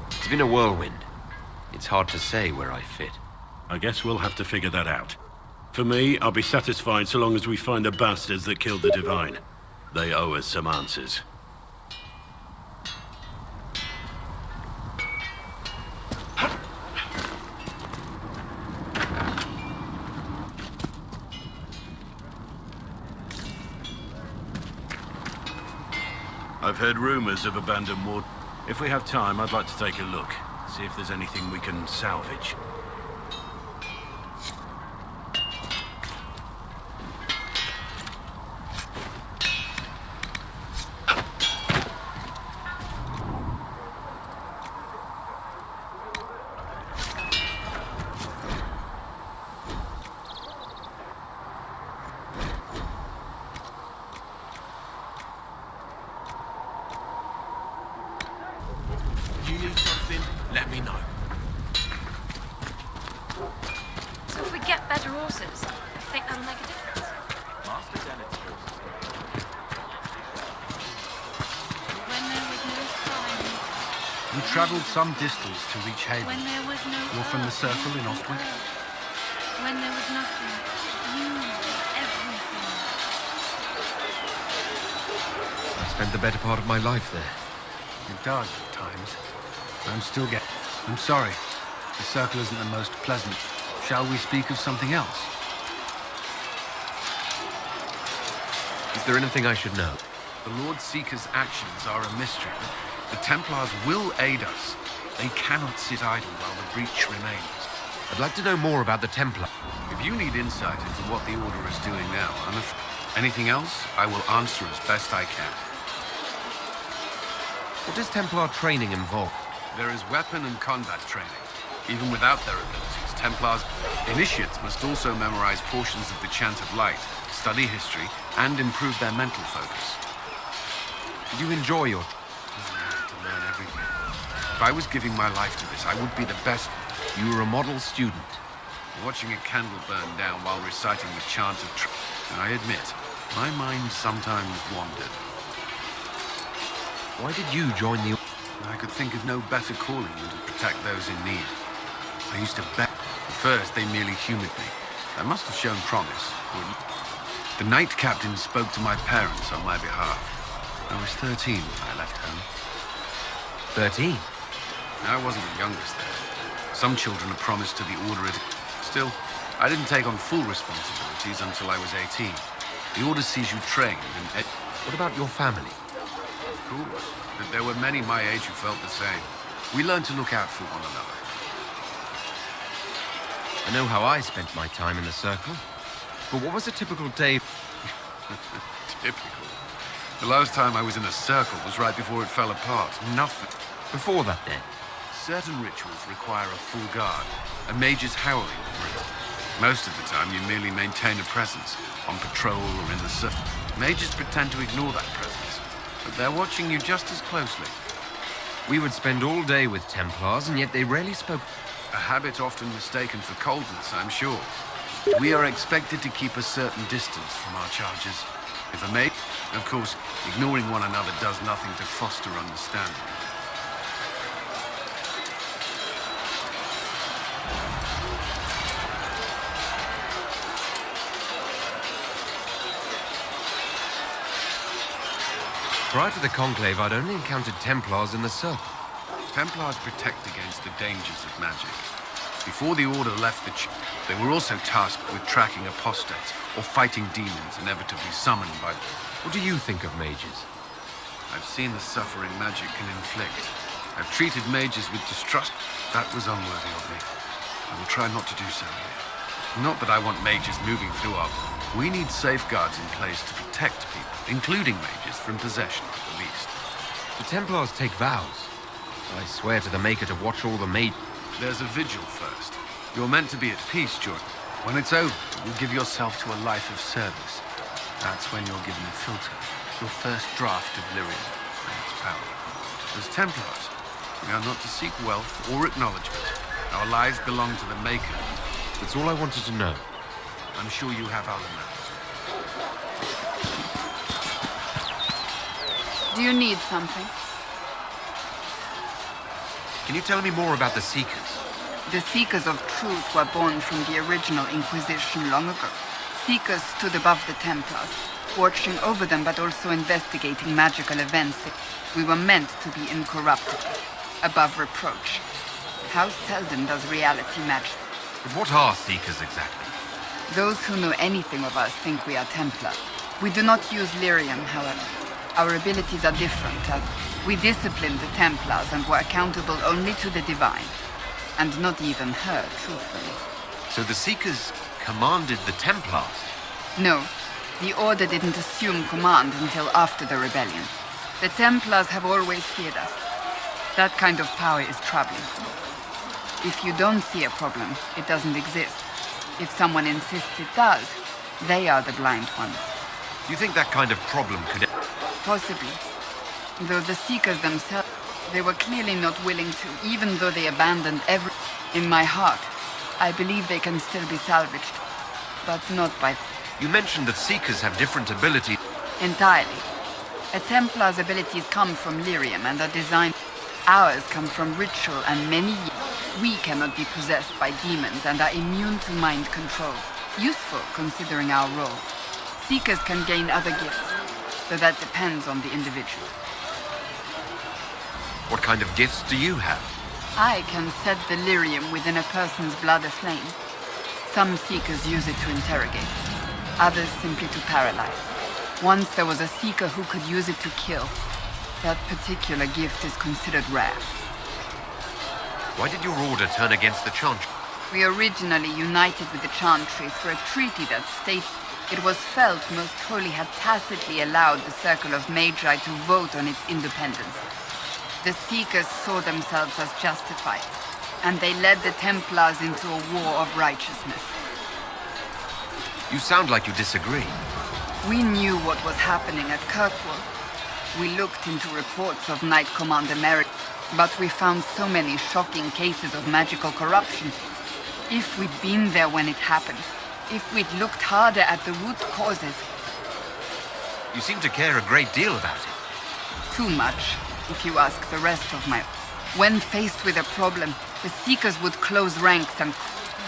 It's been a whirlwind. It's hard to say where I fit. I guess we'll have to figure that out. For me, I'll be satisfied so long as we find the bastards that killed the Divine. They owe us some answers. I've heard rumors of abandoned ward. If we have time, I'd like to take a look. See if there's anything we can salvage. You need something, let me know. So if we get better horses, I think that'll make a difference. When there was no time. We traveled some distance to reach Haven. When there was no You're from the Circle in Ostwick? When there was nothing. You were everything. I spent the better part of my life there. It does at times. I'm sorry. The Circle isn't the most pleasant. Shall we speak of something else? Is there anything I should know? The Lord Seeker's actions are a mystery. The Templars will aid us. They cannot sit idle while the breach remains. I'd like to know more about the Templar. If you need insight into what the Order is doing now, anything else, I will answer as best I can. What does Templar training involve? There is weapon and combat training. Even without their abilities, Templars initiates must also memorize portions of the Chant of Light, study history, and improve their mental focus. Did you enjoy your... To learn everything. If I was giving my life to this, I would be the best. You were a model student. Watching a candle burn down while reciting the Chant of I admit, my mind sometimes wandered. Why did you join the... I could think of no better calling than to protect those in need. I used to bet. At first, they merely humored me. I must have shown promise. The Knight Captain spoke to my parents on my behalf. I was 13 when I left home. 13? I wasn't the youngest there. Some children are promised to the Order Still, I didn't take on full responsibilities until I was 18. The Order sees you trained and... What about your family? Of course. But there were many my age who felt the same. We learned to look out for one another. I know how I spent my time in the Circle. But what was a typical day? Typical. The last time I was in a circle was right before it fell apart. Nothing. Before that, then? Certain rituals require a full guard. A mage's howling, for instance. Most of the time, you merely maintain a presence, on patrol or in the circle. Mages pretend to ignore that presence, but they're watching you just as closely. We would spend all day with Templars, and yet they rarely spoke. A habit often mistaken for coldness, I'm sure. We are expected to keep a certain distance from our charges. If a mate, of course, ignoring one another does nothing to foster understanding. Prior to the Conclave, I'd only encountered Templars in the Circle. Templars protect against the dangers of magic. Before the Order left the they were also tasked with tracking apostates or fighting demons inevitably summoned by... What do you think of mages? I've seen the suffering magic can inflict. I've treated mages with distrust. That was unworthy of me. I will try not to do so here. Not that I want mages moving through our... We need safeguards in place to protect people, including mages, from possession at the least. The Templars take vows. I swear to the Maker to watch all the mages. There's a vigil first. You're meant to be at peace, Jordan. When it's over, you'll give yourself to a life of service. That's when you're given a filter, your first draft of lyrium and its power. As Templars, we are not to seek wealth or acknowledgement. Our lives belong to the Maker. That's all I wanted to know. I'm sure you have other matters. Do you need something? Can you tell me more about the Seekers? The Seekers of Truth were born from the original Inquisition long ago. Seekers stood above the Templars, watching over them but also investigating magical events. We were meant to be incorruptible, above reproach. How seldom does reality match? But what are Seekers exactly? Those who know anything of us think we are Templar. We do not use lyrium, however. Our abilities are different. We disciplined the Templars and were accountable only to the Divine. And not even her, truthfully. So the Seekers commanded the Templars? No. The Order didn't assume command until after the rebellion. The Templars have always feared us. That kind of power is troubling. If you don't see a problem, it doesn't exist. If someone insists it does, they are the blind ones. You think that kind of problem could... Possibly. Though the Seekers themselves, they were clearly not willing to, even though they abandoned every... In my heart, I believe they can still be salvaged. But not by... You mentioned that Seekers have different abilities. Entirely. A Templar's abilities come from lyrium and are designed... Ours come from ritual and many... We cannot be possessed by demons and are immune to mind control. Useful, considering our role. Seekers can gain other gifts, though that depends on the individual. What kind of gifts do you have? I can set the lyrium within a person's blood aflame. Some Seekers use it to interrogate, others simply to paralyze. Once there was a Seeker who could use it to kill. That particular gift is considered rare. Why did your order turn against the Chantry? We originally united with the Chantry through a treaty that stated it was felt Most Holy had tacitly allowed the Circle of Magi to vote on its independence. The Seekers saw themselves as justified, and they led the Templars into a war of righteousness. You sound like you disagree. We knew what was happening at Kirkwall. We looked into reports of Knight Commander Merrick, but we found so many shocking cases of magical corruption. If we'd been there when it happened, if we'd looked harder at the root causes... You seem to care a great deal about it. Too much, if you ask the rest of my... When faced with a problem, the Seekers would close ranks and...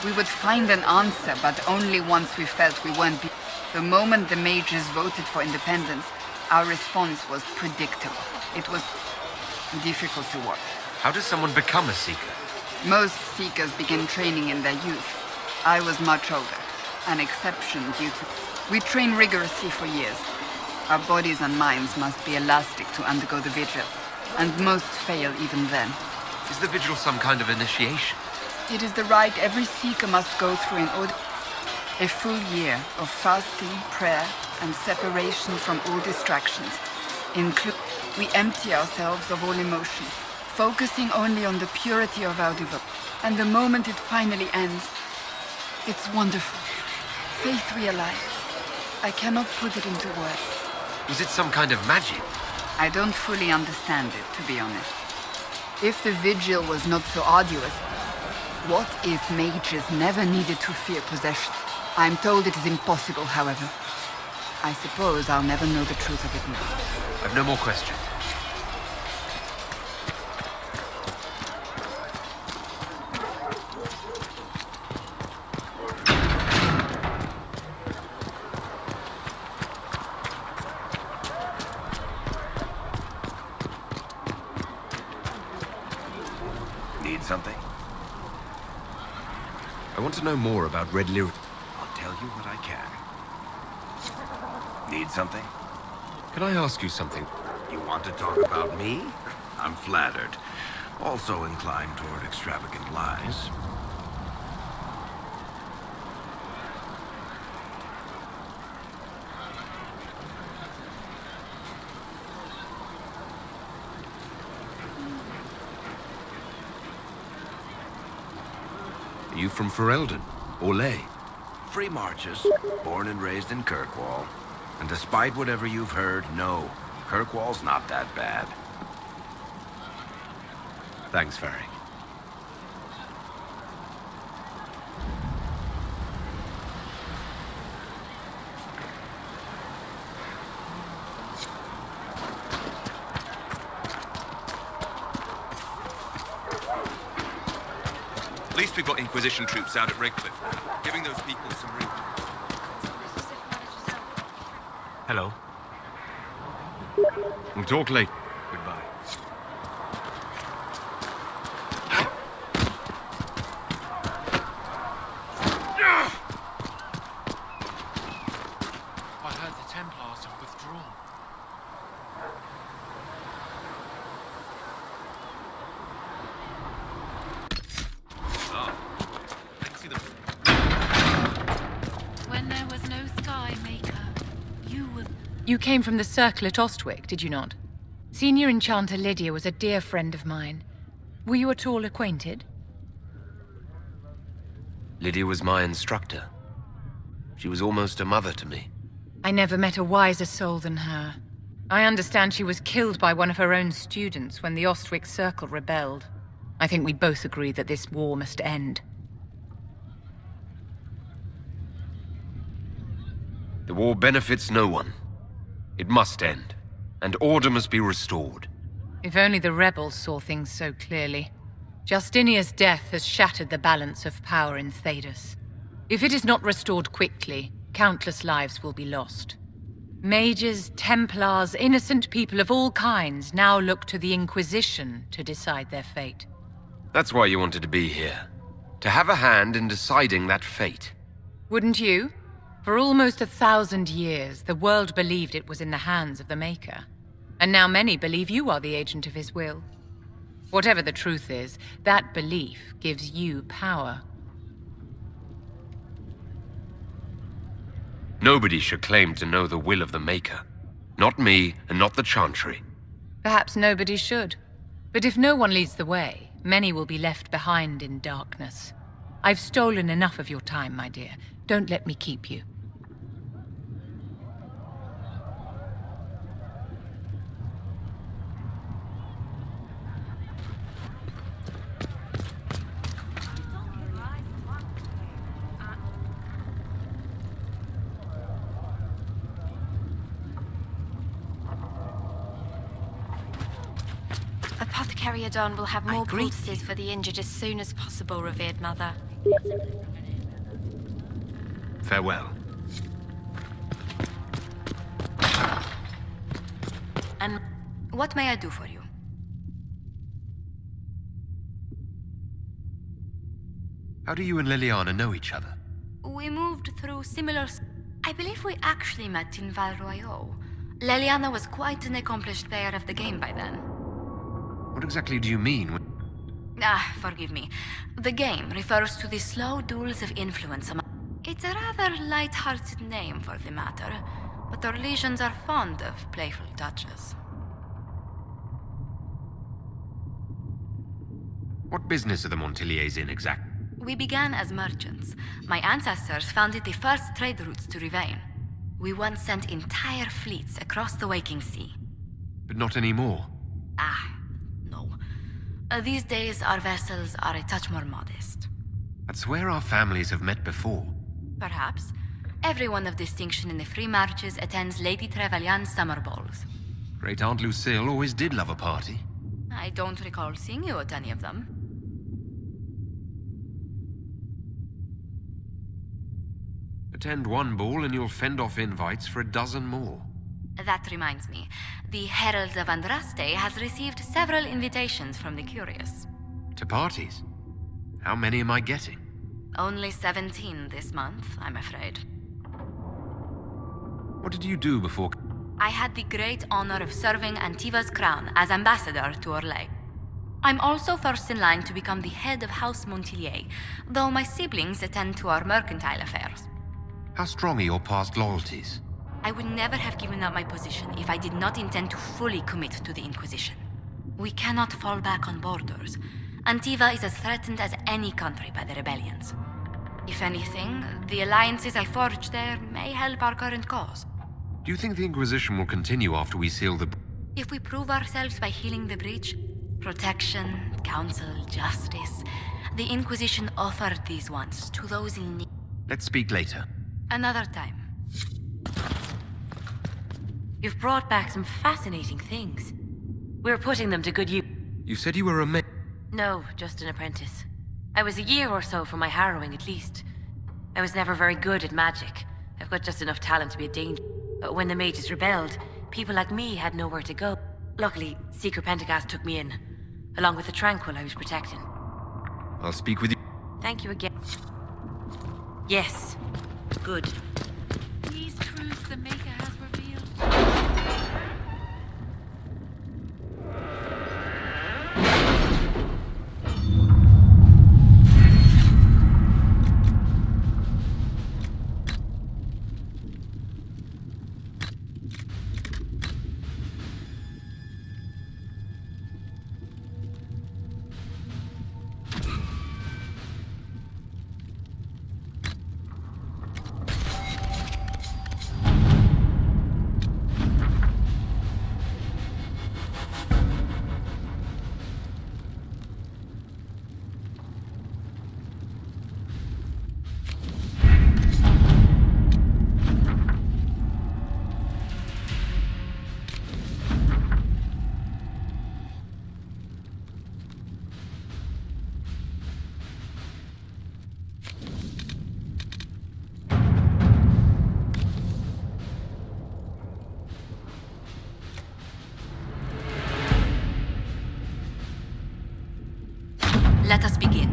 We would find an answer, but only once we felt we weren't... The moment the mages voted for independence, our response was predictable. It was difficult to watch. How does someone become a Seeker? Most Seekers begin training in their youth. I was much older, an exception due to... We train rigorously for years. Our bodies and minds must be elastic to undergo the vigil, and most fail even then. Is the vigil some kind of initiation? It is the rite every Seeker must go through in order... A full year of fasting, prayer, and separation from all distractions. We empty ourselves of all emotion, focusing only on the purity of our devotion. And the moment it finally ends, it's wonderful. Faith realized. I cannot put it into words. Was it some kind of magic? I don't fully understand it, to be honest. If the vigil was not so arduous, what if mages never needed to fear possession? I'm told it is impossible, however. I suppose I'll never know the truth of it now. I've no more questions. Need something? I want to know more about Red Lyric. I'll tell you what I can. Need something? Can I ask you something? You want to talk about me? I'm flattered. Also inclined toward extravagant lies. Are you from Ferelden? Orlais? Free marches, born and raised in Kirkwall. And despite whatever you've heard, no, Kirkwall's not that bad. Thanks, Varric. At least we've got Inquisition troops out at Redcliffe, giving those people some room. Hello. We'll talk later. Goodbye. I heard the Templars have withdrawn. When there was no Sky Maker, you were... You came from the Circle at Ostwick, did you not? Senior Enchanter Lydia was a dear friend of mine. Were you at all acquainted? Lydia was my instructor. She was almost a mother to me. I never met a wiser soul than her. I understand she was killed by one of her own students when the Ostwick Circle rebelled. I think we both agree that this war must end. The war benefits no one. It must end, and order must be restored. If only the rebels saw things so clearly. Justinia's death has shattered the balance of power in Thedas. If it is not restored quickly, countless lives will be lost. Mages, Templars, innocent people of all kinds now look to the Inquisition to decide their fate. That's why you wanted to be here. To have a hand in deciding that fate. Wouldn't you? For almost 1,000 years, the world believed it was in the hands of the Maker. And now many believe you are the agent of his will. Whatever the truth is, that belief gives you power. Nobody should claim to know the will of the Maker. Not me, and not the Chantry. Perhaps nobody should. But if no one leads the way, many will be left behind in darkness. I've stolen enough of your time, my dear. Don't let me keep you. Apothecary Adon will have more poultices for the injured as soon as possible, revered mother. Farewell. And what may I do for you? How do you and Liliana know each other? We moved through similar... I believe we actually met in Val Royaux. Leliana was quite an accomplished player of the game by then. What exactly do you mean? Forgive me. The game refers to the slow duels of influence among... It's a rather light-hearted name for the matter, but our legions are fond of playful touches. What business are the Montiliers in exactly? We began as merchants. My ancestors founded the first trade routes to Rivain. We once sent entire fleets across the Waking Sea. But not anymore. No. These days, our vessels are a touch more modest. That's where our families have met before. Perhaps. Everyone of distinction in the Free Marches attends Lady Trevelyan's summer balls. Great Aunt Lucille always did love a party. I don't recall seeing you at any of them. Attend one ball and you'll fend off invites for a dozen more. That reminds me. The Herald of Andraste has received several invitations from the curious. To parties? How many am I getting? Only 17 this month, I'm afraid. What did you do before... I had the great honor of serving Antiva's crown as ambassador to Orlais. I'm also first in line to become the head of House Montilyet, though my siblings attend to our mercantile affairs. How strong are your past loyalties? I would never have given up my position if I did not intend to fully commit to the Inquisition. We cannot fall back on borders. Antiva is as threatened as any country by the rebellions. If anything, the alliances I forged there may help our current cause. Do you think the Inquisition will continue after we seal the... If we prove ourselves by healing the breach, protection, counsel, justice, the Inquisition offered these once to those in need. Let's speak later. Another time. You've brought back some fascinating things. We're putting them to good use. You said you were a No, just an apprentice. I was a year or so from my harrowing, at least. I was never very good at magic. I've got just enough talent to be a danger. But when the mages rebelled, people like me had nowhere to go. Luckily, Seeker Pentagast took me in, along with the Tranquil I was protecting. I'll speak with you. Thank you again. Yes. Good. These truths the Maker has revealed. Let us begin.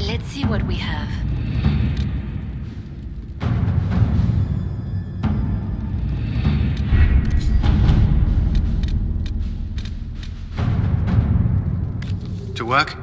Let's see what we have. To work?